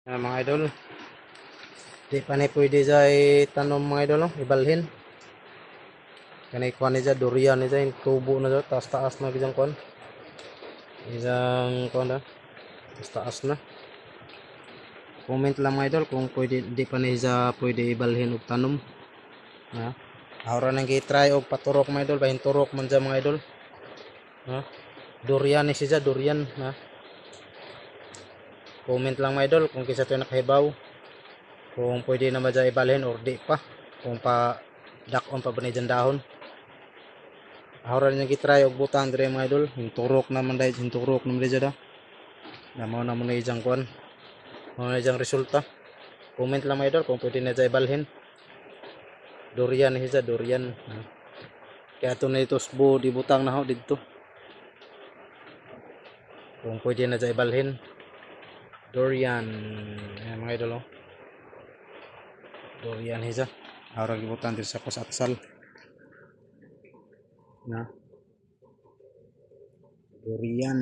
Mga idol, di pa ni pwede sa itanom mga idol, no? Ibalhin. Kanay kuan ni dyan, durian ni dyan, tubo na dyan, taas-taas na bilang kuan. Isang kuan na, taas-taas na. Comment lang mga idol kung pwede, di pa ni sa pwede ibalhin og tanom. Ha? Ahora nang gi-try og paturok mga idol, bahin turok man dyan mga idol. Ha? Durian ni siya, durian. Ha? Comment lang mga idol kung kisa ito nakahibaw. Kung pwede na ba dyan ibalhin or di pa. Kung pa dakon pa ba ni dyan dahon. Ahora niya gitry og butang dire mga idol, hinturok naman dahil hinturok naman dahil da. Namo na mo na ijang kuan. Mo na ijang resulta. Comment lang mga idol kung pwede na dyan ibalhin. Durian ni siya, durian. Kaya ito na ito sbo di butang na ho dito. Kung pwede na dyan ibalhin. Durian. Ayan mga idol oh. Durian siya. Ahora gibutang dito sa kusatsal. Na. Durian.